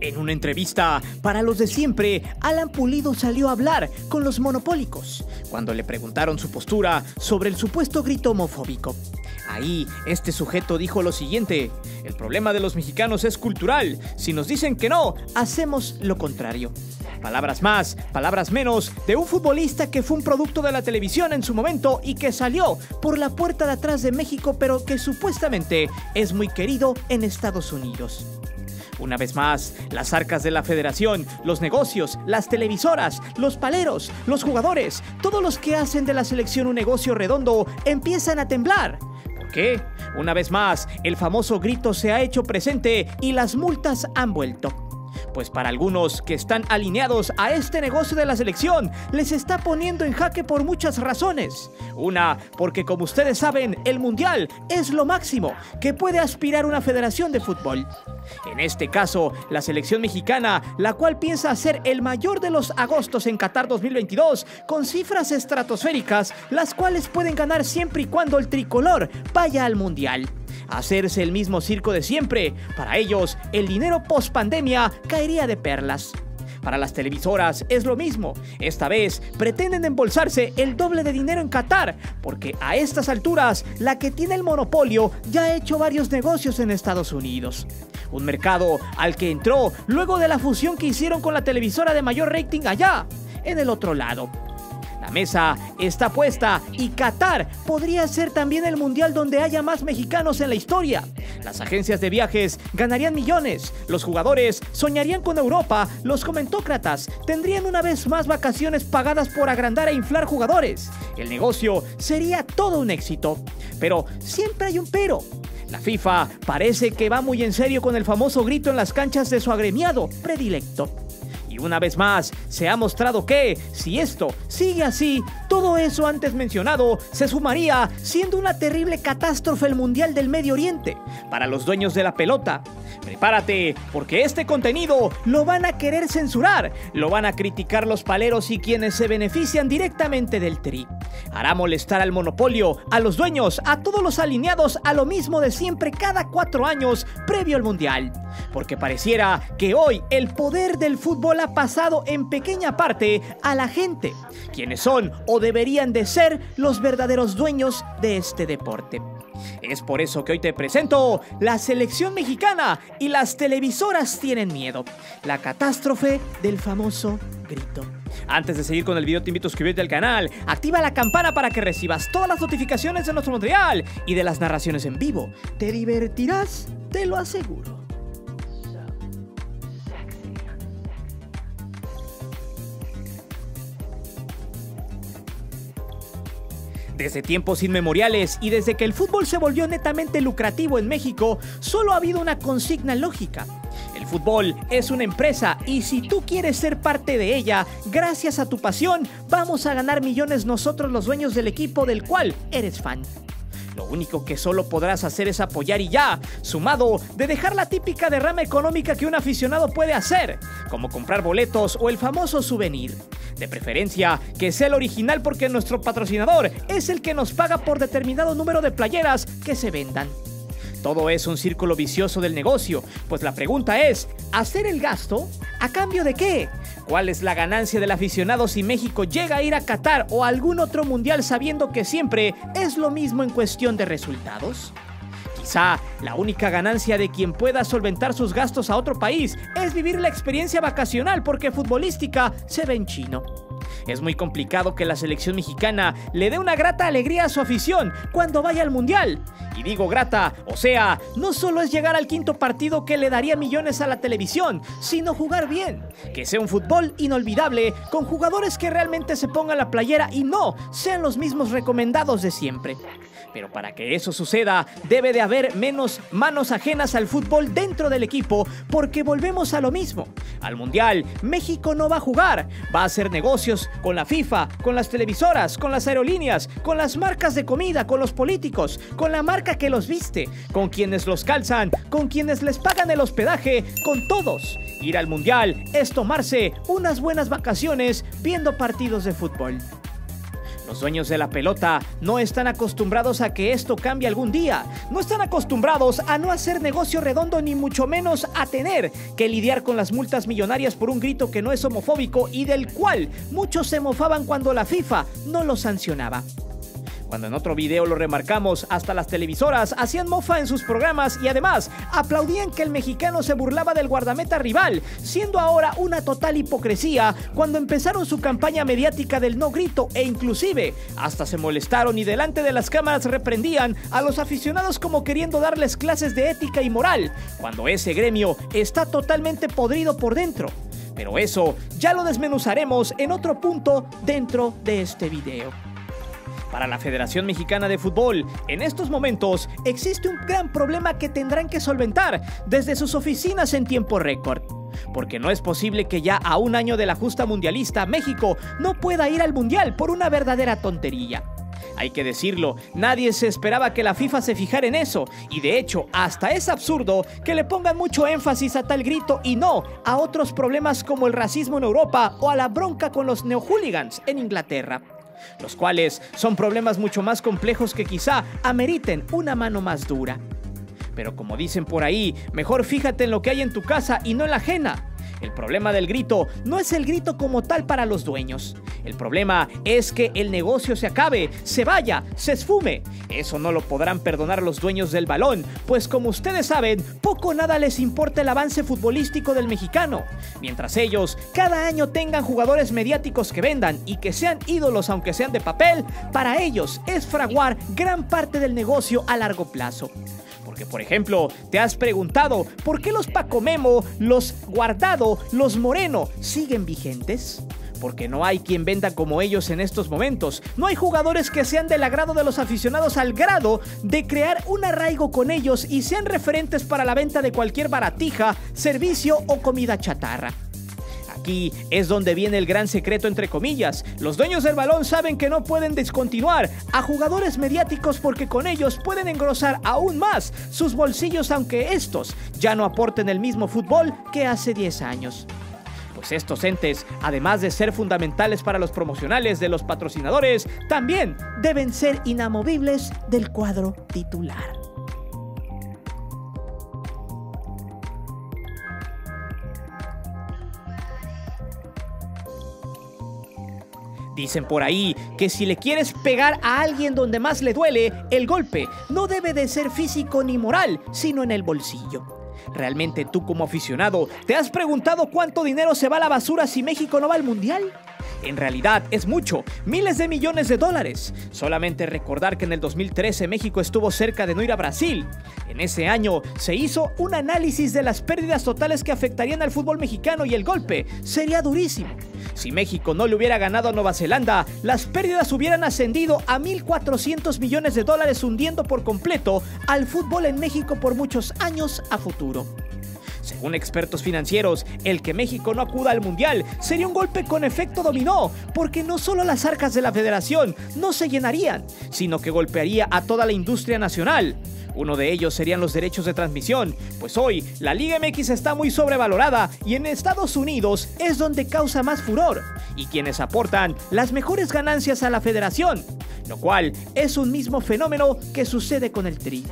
En una entrevista para Los de Siempre, Alan Pulido salió a hablar con los monopólicos cuando le preguntaron su postura sobre el supuesto grito homofóbico. Ahí, este sujeto dijo lo siguiente: el problema de los mexicanos es cultural. Si nos dicen que no, hacemos lo contrario. Palabras más, palabras menos, de un futbolista que fue un producto de la televisión en su momento y que salió por la puerta de atrás de México, pero que supuestamente es muy querido en Estados Unidos. Una vez más, las arcas de la federación, los negocios, las televisoras, los paleros, los jugadores, todos los que hacen de la selección un negocio redondo, empiezan a temblar. ¿Por qué? Una vez más, el famoso grito se ha hecho presente y las multas han vuelto. Pues para algunos que están alineados a este negocio de la selección, les está poniendo en jaque por muchas razones. Una, porque como ustedes saben, el Mundial es lo máximo que puede aspirar una federación de fútbol. En este caso, la selección mexicana, la cual piensa hacer el mayor de los agostos en Qatar 2022, con cifras estratosféricas, las cuales pueden ganar siempre y cuando el tricolor vaya al Mundial. Hacerse el mismo circo de siempre. Para ellos, el dinero post-pandemia caería de perlas. Para las televisoras es lo mismo. Esta vez pretenden embolsarse el doble de dinero en Qatar, porque a estas alturas, la que tiene el monopolio ya ha hecho varios negocios en Estados Unidos. Un mercado al que entró luego de la fusión que hicieron con la televisora de mayor rating allá, en el otro lado. La mesa está puesta y Qatar podría ser también el mundial donde haya más mexicanos en la historia. Las agencias de viajes ganarían millones, los jugadores soñarían con Europa, los comentócratas tendrían una vez más vacaciones pagadas por agrandar e inflar jugadores. El negocio sería todo un éxito. Pero siempre hay un pero. La FIFA parece que va muy en serio con el famoso grito en las canchas de su agremiado predilecto. Y una vez más, se ha mostrado que, si esto sigue así, todo eso antes mencionado se sumaría, siendo una terrible catástrofe el Mundial del Medio Oriente para los dueños de la pelota. Prepárate, porque este contenido lo van a querer censurar, lo van a criticar los paleros y quienes se benefician directamente del Tri. Hará molestar al monopolio, a los dueños, a todos los alineados a lo mismo de siempre cada 4 años previo al Mundial. Porque pareciera que hoy el poder del fútbol ha pasado en pequeña parte a la gente, quienes son o deberían de ser los verdaderos dueños de este deporte. Es por eso que hoy te presento la selección mexicana y las televisoras tienen miedo. La catástrofe del famoso grito. Antes de seguir con el video te invito a suscribirte al canal, activa la campana para que recibas todas las notificaciones de nuestro material y de las narraciones en vivo. Te divertirás, te lo aseguro. Desde tiempos inmemoriales y desde que el fútbol se volvió netamente lucrativo en México, solo ha habido una consigna lógica. El fútbol es una empresa y si tú quieres ser parte de ella, gracias a tu pasión, vamos a ganar millones nosotros los dueños del equipo del cual eres fan. Lo único que solo podrás hacer es apoyar y ya, sumado de dejar la típica derrama económica que un aficionado puede hacer, como comprar boletos o el famoso souvenir. De preferencia, que sea el original porque nuestro patrocinador es el que nos paga por determinado número de playeras que se vendan. Todo es un círculo vicioso del negocio, pues la pregunta es, ¿hacer el gasto? ¿A cambio de qué? ¿Cuál es la ganancia del aficionado si México llega a ir a Qatar o a algún otro mundial sabiendo que siempre es lo mismo en cuestión de resultados? Quizá la única ganancia de quien pueda solventar sus gastos a otro país es vivir la experiencia vacacional porque futbolística se ve en chino. Es muy complicado que la selección mexicana le dé una grata alegría a su afición cuando vaya al Mundial. Y digo grata, o sea, no solo es llegar al 5.º partido que le daría millones a la televisión, sino jugar bien. Que sea un fútbol inolvidable, con jugadores que realmente se pongan la playera y no sean los mismos recomendados de siempre. Pero para que eso suceda, debe de haber menos manos ajenas al fútbol dentro del equipo, porque volvemos a lo mismo. Al Mundial, México no va a jugar, va a hacer negocios con la FIFA, con las televisoras, con las aerolíneas, con las marcas de comida, con los políticos, con la marca que los viste, con quienes los calzan, con quienes les pagan el hospedaje, con todos. Ir al Mundial es tomarse unas buenas vacaciones viendo partidos de fútbol. Los dueños de la pelota no están acostumbrados a que esto cambie algún día. No están acostumbrados a no hacer negocio redondo, ni mucho menos a tener que lidiar con las multas millonarias por un grito que no es homofóbico y del cual muchos se mofaban cuando la FIFA no lo sancionaba. Cuando en otro video lo remarcamos, hasta las televisoras hacían mofa en sus programas y además aplaudían que el mexicano se burlaba del guardameta rival, siendo ahora una total hipocresía cuando empezaron su campaña mediática del no grito e inclusive hasta se molestaron y delante de las cámaras reprendían a los aficionados como queriendo darles clases de ética y moral, cuando ese gremio está totalmente podrido por dentro. Pero eso ya lo desmenuzaremos en otro punto dentro de este video. Para la Federación Mexicana de Fútbol, en estos momentos existe un gran problema que tendrán que solventar desde sus oficinas en tiempo récord. Porque no es posible que ya a un año de la justa mundialista México no pueda ir al mundial por una verdadera tontería. Hay que decirlo, nadie se esperaba que la FIFA se fijara en eso, y de hecho hasta es absurdo que le pongan mucho énfasis a tal grito y no a otros problemas como el racismo en Europa o a la bronca con los neohooligans en Inglaterra, los cuales son problemas mucho más complejos que quizá ameriten una mano más dura. Pero como dicen por ahí, mejor fíjate en lo que hay en tu casa y no en la ajena. El problema del grito no es el grito como tal para los dueños. El problema es que el negocio se acabe, se vaya, se esfume. Eso no lo podrán perdonar los dueños del balón, pues como ustedes saben, poco o nada les importa el avance futbolístico del mexicano. Mientras ellos cada año tengan jugadores mediáticos que vendan y que sean ídolos aunque sean de papel, para ellos es fraguar gran parte del negocio a largo plazo. Porque, por ejemplo, ¿te has preguntado por qué los Paco Memo, los Guardado, los Moreno siguen vigentes? Porque no hay quien venda como ellos en estos momentos. No hay jugadores que sean del agrado de los aficionados al grado de crear un arraigo con ellos y sean referentes para la venta de cualquier baratija, servicio o comida chatarra. Aquí es donde viene el gran secreto entre comillas. Los dueños del balón saben que no pueden descontinuar a jugadores mediáticos porque con ellos pueden engrosar aún más sus bolsillos aunque estos ya no aporten el mismo fútbol que hace 10 años. Pues estos entes, además de ser fundamentales para los promocionales de los patrocinadores, también deben ser inamovibles del cuadro titular. Dicen por ahí que si le quieres pegar a alguien donde más le duele, el golpe no debe de ser físico ni moral, sino en el bolsillo. ¿Realmente tú como aficionado te has preguntado cuánto dinero se va a la basura si México no va al mundial? En realidad es mucho, miles de millones de dólares. Solamente recordar que en el 2013 México estuvo cerca de no ir a Brasil. En ese año se hizo un análisis de las pérdidas totales que afectarían al fútbol mexicano y el golpe sería durísimo. Si México no le hubiera ganado a Nueva Zelanda, las pérdidas hubieran ascendido a 1.400 millones de dólares, hundiendo por completo al fútbol en México por muchos años a futuro. Según expertos financieros, el que México no acuda al mundial sería un golpe con efecto dominó, porque no solo las arcas de la federación no se llenarían, sino que golpearía a toda la industria nacional. Uno de ellos serían los derechos de transmisión, pues hoy la Liga MX está muy sobrevalorada y en Estados Unidos es donde causa más furor, y quienes aportan las mejores ganancias a la federación, lo cual es un mismo fenómeno que sucede con el Tri.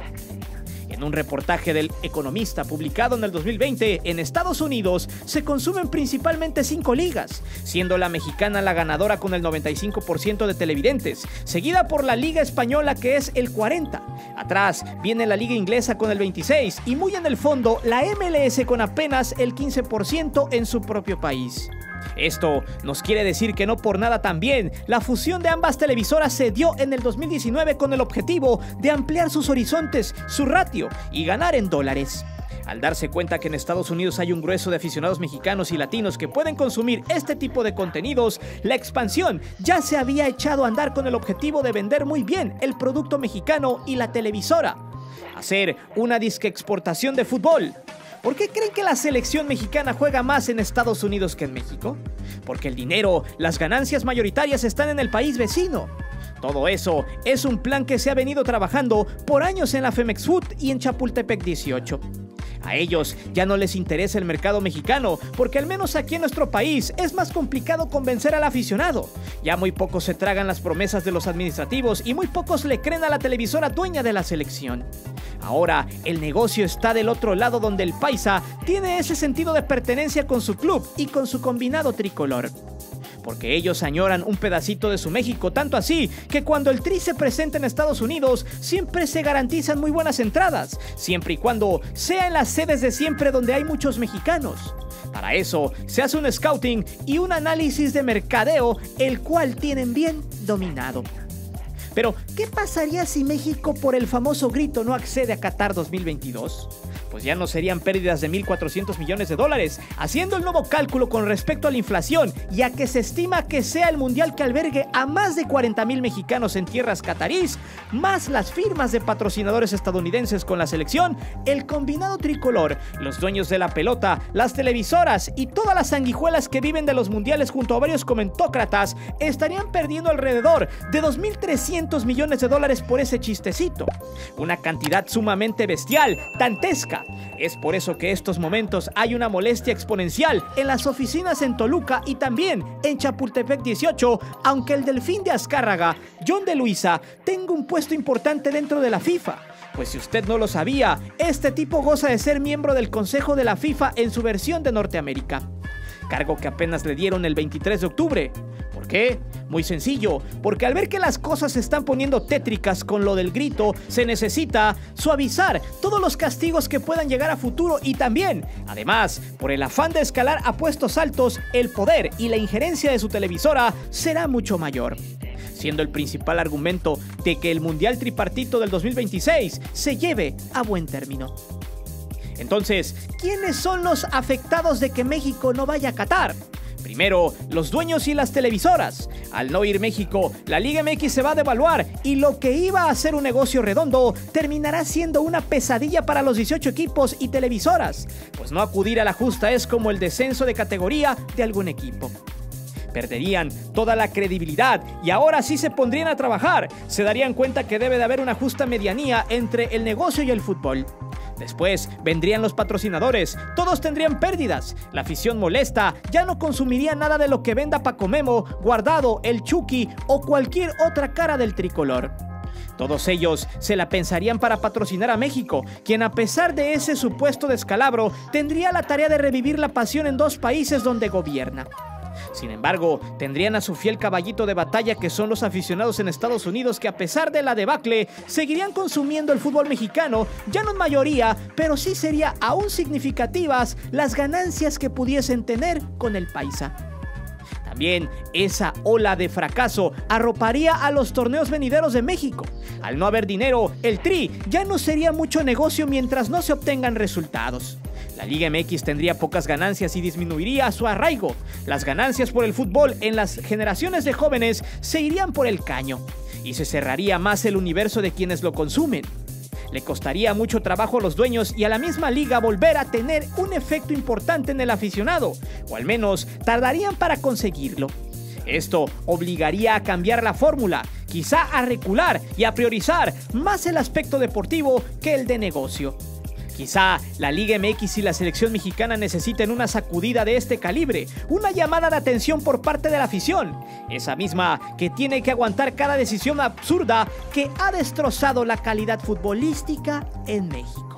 En un reportaje del Economista publicado en el 2020, en Estados Unidos se consumen principalmente 5 ligas, siendo la mexicana la ganadora con el 95% de televidentes, seguida por la Liga Española que es el 40%. Atrás viene la Liga Inglesa con el 26% y muy en el fondo la MLS con apenas el 15% en su propio país. Esto nos quiere decir que no por nada también la fusión de ambas televisoras se dio en el 2019 con el objetivo de ampliar sus horizontes, su ratio y ganar en dólares. Al darse cuenta que en Estados Unidos hay un grueso de aficionados mexicanos y latinos que pueden consumir este tipo de contenidos, la expansión ya se había echado a andar con el objetivo de vender muy bien el producto mexicano y la televisora. Hacer una disque exportación de fútbol. ¿Por qué creen que la selección mexicana juega más en Estados Unidos que en México? Porque el dinero, las ganancias mayoritarias están en el país vecino. Todo eso es un plan que se ha venido trabajando por años en la Femex Food y en Chapultepec 18. A ellos ya no les interesa el mercado mexicano, porque al menos aquí en nuestro país es más complicado convencer al aficionado. Ya muy pocos se tragan las promesas de los administrativos y muy pocos le creen a la televisora dueña de la selección. Ahora el negocio está del otro lado, donde el paisa tiene ese sentido de pertenencia con su club y con su combinado tricolor. Porque ellos añoran un pedacito de su México, tanto así que cuando el Tri se presenta en Estados Unidos siempre se garantizan muy buenas entradas, siempre y cuando sea en las sedes de siempre donde hay muchos mexicanos. Para eso se hace un scouting y un análisis de mercadeo, el cual tienen bien dominado. Pero, ¿qué pasaría si México por el famoso grito no accede a Qatar 2022? Pues ya no serían pérdidas de 1.400 millones de dólares, haciendo el nuevo cálculo con respecto a la inflación, ya que se estima que sea el mundial que albergue a más de 40,000 mexicanos en tierras catarís, más las firmas de patrocinadores estadounidenses con la selección, el combinado tricolor, los dueños de la pelota, las televisoras y todas las sanguijuelas que viven de los mundiales junto a varios comentócratas estarían perdiendo alrededor de 2.300 millones de dólares por ese chistecito. Una cantidad sumamente bestial, dantesca. Es por eso que en estos momentos hay una molestia exponencial en las oficinas en Toluca y también en Chapultepec 18, aunque el delfín de Azcárraga, John de Luisa, tenga un puesto importante dentro de la FIFA. Pues si usted no lo sabía, este tipo goza de ser miembro del Consejo de la FIFA en su versión de Norteamérica, cargo que apenas le dieron el 23 de octubre. ¿Por qué? Muy sencillo, porque al ver que las cosas se están poniendo tétricas con lo del grito, se necesita suavizar todos los castigos que puedan llegar a futuro y también, además, por el afán de escalar a puestos altos, el poder y la injerencia de su televisora será mucho mayor, siendo el principal argumento de que el Mundial Tripartito del 2026 se lleve a buen término. Entonces, ¿quiénes son los afectados de que México no vaya a Qatar? Primero, los dueños y las televisoras. Al no ir México, la Liga MX se va a devaluar y lo que iba a ser un negocio redondo terminará siendo una pesadilla para los 18 equipos y televisoras, pues no acudir a la justa es como el descenso de categoría de algún equipo. Perderían toda la credibilidad y ahora sí se pondrían a trabajar. Se darían cuenta que debe de haber una justa medianía entre el negocio y el fútbol. Después vendrían los patrocinadores, todos tendrían pérdidas, la afición molesta ya no consumiría nada de lo que venda Paco Memo, Guardado, el Chucky o cualquier otra cara del tricolor. Todos ellos se la pensarían para patrocinar a México, quien a pesar de ese supuesto descalabro tendría la tarea de revivir la pasión en dos países donde gobierna. Sin embargo, tendrían a su fiel caballito de batalla, que son los aficionados en Estados Unidos, que a pesar de la debacle seguirían consumiendo el fútbol mexicano, ya no en mayoría, pero sí sería aún significativas las ganancias que pudiesen tener con el paisa. También esa ola de fracaso arroparía a los torneos venideros de México. Al no haber dinero, el Tri ya no sería mucho negocio mientras no se obtengan resultados. La Liga MX tendría pocas ganancias y disminuiría su arraigo. Las ganancias por el fútbol en las generaciones de jóvenes se irían por el caño y se cerraría más el universo de quienes lo consumen. Le costaría mucho trabajo a los dueños y a la misma liga volver a tener un efecto importante en el aficionado, o al menos tardarían para conseguirlo. Esto obligaría a cambiar la fórmula, quizá a recular y a priorizar más el aspecto deportivo que el de negocio. Quizá la Liga MX y la selección mexicana necesiten una sacudida de este calibre, una llamada de atención por parte de la afición, esa misma que tiene que aguantar cada decisión absurda que ha destrozado la calidad futbolística en México.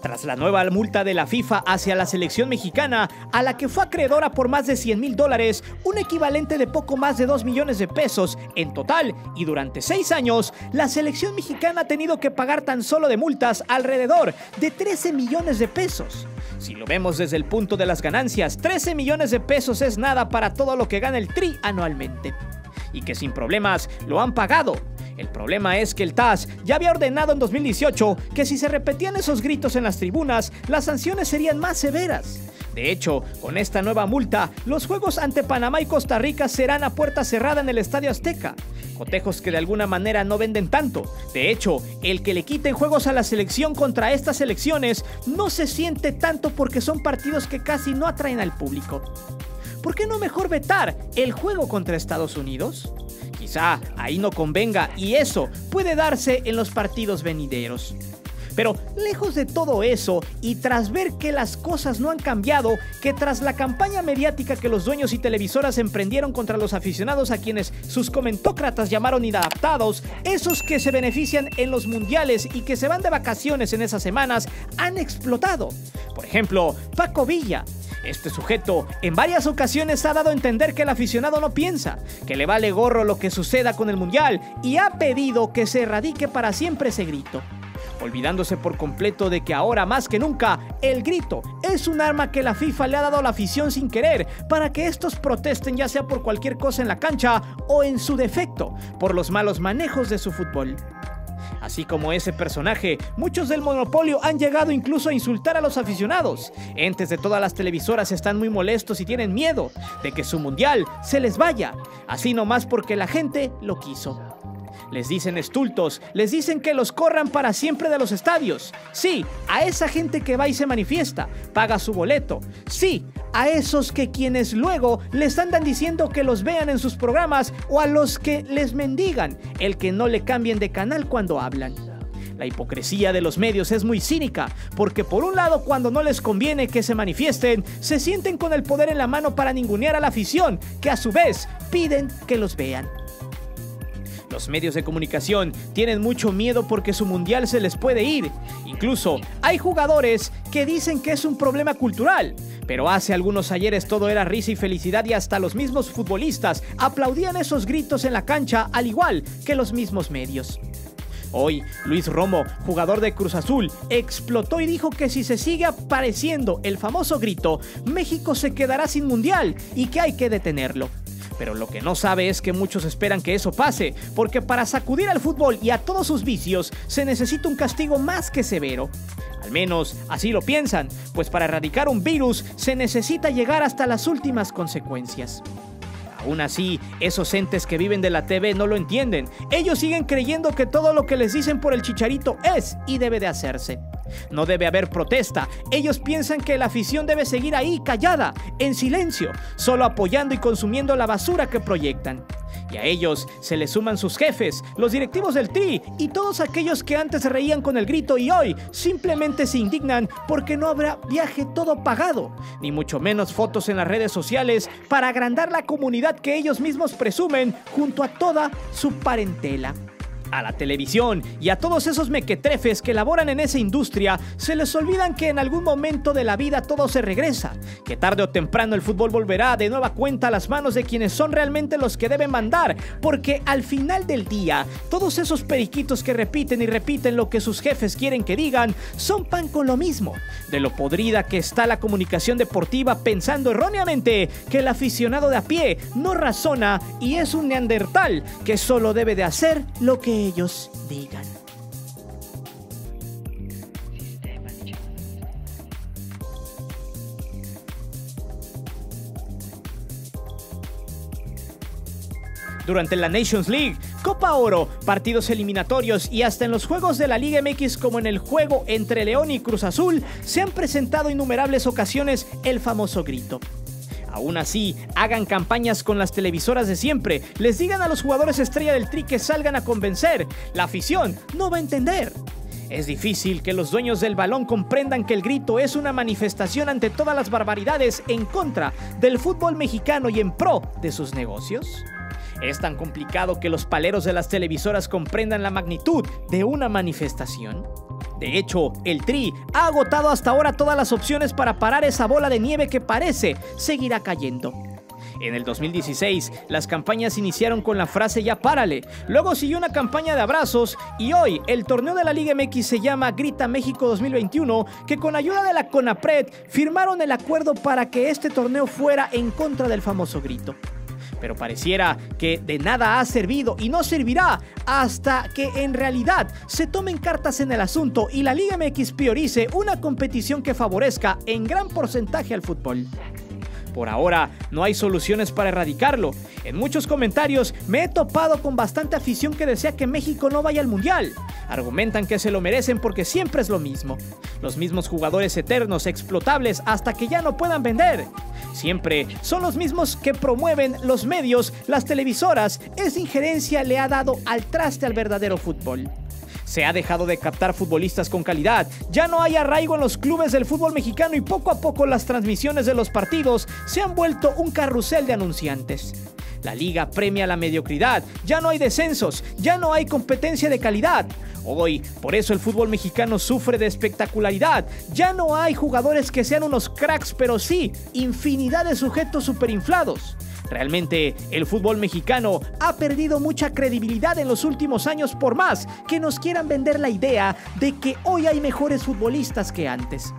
Tras la nueva multa de la FIFA hacia la selección mexicana, a la que fue acreedora por más de $100,000, un equivalente de poco más de 2 millones de pesos en total, y durante 6 años, la selección mexicana ha tenido que pagar tan solo de multas alrededor de 13 millones de pesos. Si lo vemos desde el punto de las ganancias, 13 millones de pesos es nada para todo lo que gana el Tri anualmente, y que sin problemas lo han pagado. El problema es que el TAS ya había ordenado en 2018 que si se repetían esos gritos en las tribunas, las sanciones serían más severas. De hecho, con esta nueva multa, los juegos ante Panamá y Costa Rica serán a puerta cerrada en el Estadio Azteca. Cotejos que de alguna manera no venden tanto. De hecho, el que le quiten juegos a la selección contra estas selecciones no se siente tanto porque son partidos que casi no atraen al público. ¿por qué no mejor vetar el juego contra Estados Unidos? Quizá ahí no convenga y eso puede darse en los partidos venideros. Pero lejos de todo eso y tras ver que las cosas no han cambiado, que tras la campaña mediática que los dueños y televisoras emprendieron contra los aficionados a quienes sus comentócratas llamaron inadaptados, esos que se benefician en los mundiales y que se van de vacaciones en esas semanas, han explotado. Por ejemplo, Paco Villa. Este sujeto en varias ocasiones ha dado a entender que el aficionado no piensa, que le vale gorro lo que suceda con el mundial y ha pedido que se erradique para siempre ese grito, olvidándose por completo de que ahora más que nunca el grito es un arma que la FIFA le ha dado a la afición sin querer para que estos protesten, ya sea por cualquier cosa en la cancha o en su defecto por los malos manejos de su fútbol. Así como ese personaje, muchos del monopolio han llegado incluso a insultar a los aficionados. Entes de todas las televisoras están muy molestos y tienen miedo de que su mundial se les vaya, así nomás porque la gente lo quiso. Les dicen estultos, les dicen que los corran para siempre de los estadios. Sí, a esa gente que va y se manifiesta, paga su boleto. Sí, a esos que quienes luego les andan diciendo que los vean en sus programas o a los que les mendigan el que no le cambien de canal cuando hablan. La hipocresía de los medios es muy cínica, porque por un lado cuando no les conviene que se manifiesten, se sienten con el poder en la mano para ningunear a la afición, que a su vez piden que los vean. Los medios de comunicación tienen mucho miedo porque su mundial se les puede ir. Incluso hay jugadores que dicen que es un problema cultural. Pero hace algunos ayeres todo era risa y felicidad y hasta los mismos futbolistas aplaudían esos gritos en la cancha al igual que los mismos medios. Hoy, Luis Romo, jugador de Cruz Azul, explotó y dijo que si se sigue apareciendo el famoso grito, México se quedará sin mundial y que hay que detenerlo. Pero lo que no sabe es que muchos esperan que eso pase, porque para sacudir al fútbol y a todos sus vicios se necesita un castigo más que severo. Al menos así lo piensan, pues para erradicar un virus se necesita llegar hasta las últimas consecuencias. Aún así, esos entes que viven de la TV no lo entienden. Ellos siguen creyendo que todo lo que les dicen por el Chicharito es y debe de hacerse. No debe haber protesta. Ellos piensan que la afición debe seguir ahí callada, en silencio, solo apoyando y consumiendo la basura que proyectan. Y a ellos se les suman sus jefes, los directivos del Tri y todos aquellos que antes se reían con el grito y hoy simplemente se indignan porque no habrá viaje todo pagado, ni mucho menos fotos en las redes sociales para agrandar la comunidad que ellos mismos presumen junto a toda su parentela. A la televisión y a todos esos mequetrefes que laboran en esa industria se les olvidan que en algún momento de la vida todo se regresa, que tarde o temprano el fútbol volverá de nueva cuenta a las manos de quienes son realmente los que deben mandar, porque al final del día todos esos periquitos que repiten y repiten lo que sus jefes quieren que digan son pan con lo mismo, de lo podrida que está la comunicación deportiva, pensando erróneamente que el aficionado de a pie no razona y es un neandertal que solo debe de hacer lo que ellos digan. Durante la Nations League, Copa Oro, partidos eliminatorios y hasta en los juegos de la Liga MX como en el juego entre León y Cruz Azul, se han presentado innumerables ocasiones el famoso grito. Aún así, hagan campañas con las televisoras de siempre, les digan a los jugadores estrella del Tri que salgan a convencer, la afición no va a entender. Es difícil que los dueños del balón comprendan que el grito es una manifestación ante todas las barbaridades en contra del fútbol mexicano y en pro de sus negocios. ¿Es tan complicado que los paleros de las televisoras comprendan la magnitud de una manifestación? De hecho, el Tri ha agotado hasta ahora todas las opciones para parar esa bola de nieve que parece seguirá cayendo. En el 2016, las campañas iniciaron con la frase "ya párale", luego siguió una campaña de abrazos y hoy el torneo de la Liga MX se llama Grita México 2021, que con ayuda de la CONAPRED firmaron el acuerdo para que este torneo fuera en contra del famoso grito. Pero pareciera que de nada ha servido y no servirá hasta que en realidad se tomen cartas en el asunto y la Liga MX priorice una competición que favorezca en gran porcentaje al fútbol. Por ahora, no hay soluciones para erradicarlo. En muchos comentarios me he topado con bastante afición que desea que México no vaya al Mundial. Argumentan que se lo merecen porque siempre es lo mismo. Los mismos jugadores eternos, explotables hasta que ya no puedan vender. Siempre son los mismos que promueven los medios, las televisoras. Esa injerencia le ha dado al traste al verdadero fútbol. Se ha dejado de captar futbolistas con calidad, ya no hay arraigo en los clubes del fútbol mexicano y poco a poco las transmisiones de los partidos se han vuelto un carrusel de anunciantes. La liga premia la mediocridad, ya no hay descensos, ya no hay competencia de calidad. Hoy, por eso el fútbol mexicano sufre de espectacularidad, ya no hay jugadores que sean unos cracks, pero sí, infinidad de sujetos superinflados. Realmente, el fútbol mexicano ha perdido mucha credibilidad en los últimos años por más que nos quieran vender la idea de que hoy hay mejores futbolistas que antes.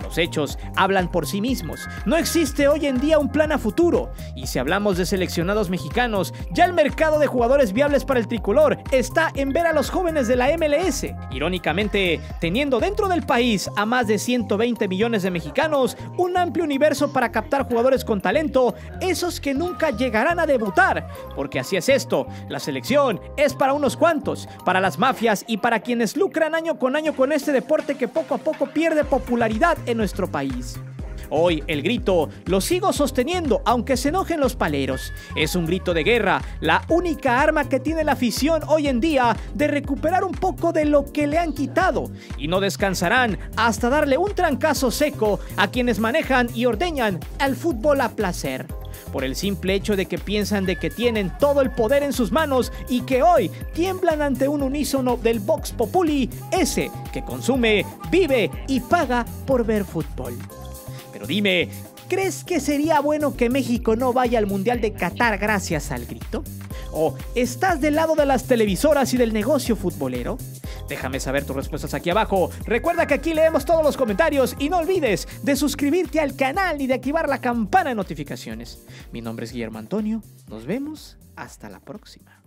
Los hechos hablan por sí mismos. No existe hoy en día un plan a futuro. Y si hablamos de seleccionados mexicanos, ya el mercado de jugadores viables para el tricolor está en ver a los jóvenes de la MLS. Irónicamente, teniendo dentro del país a más de 120 millones de mexicanos, un amplio universo para captar jugadores con talento, esos que nunca llegarán a debutar. Porque así es esto, la selección es para unos cuantos, para las mafias y para quienes lucran año con este deporte que poco a poco pierde popularidad en nuestro país. Hoy el grito lo sigo sosteniendo aunque se enojen los paleros. Es un grito de guerra, la única arma que tiene la afición hoy en día de recuperar un poco de lo que le han quitado, y no descansarán hasta darle un trancazo seco a quienes manejan y ordeñan al fútbol a placer. Por el simple hecho de que piensan de que tienen todo el poder en sus manos y que hoy tiemblan ante un unísono del Vox Populi, ese que consume, vive y paga por ver fútbol. Pero dime, ¿crees que sería bueno que México no vaya al Mundial de Qatar gracias al grito? ¿O estás del lado de las televisoras y del negocio futbolero? Déjame saber tus respuestas aquí abajo. Recuerda que aquí leemos todos los comentarios y no olvides de suscribirte al canal y de activar la campana de notificaciones. Mi nombre es Guillermo Antonio. Nos vemos hasta la próxima.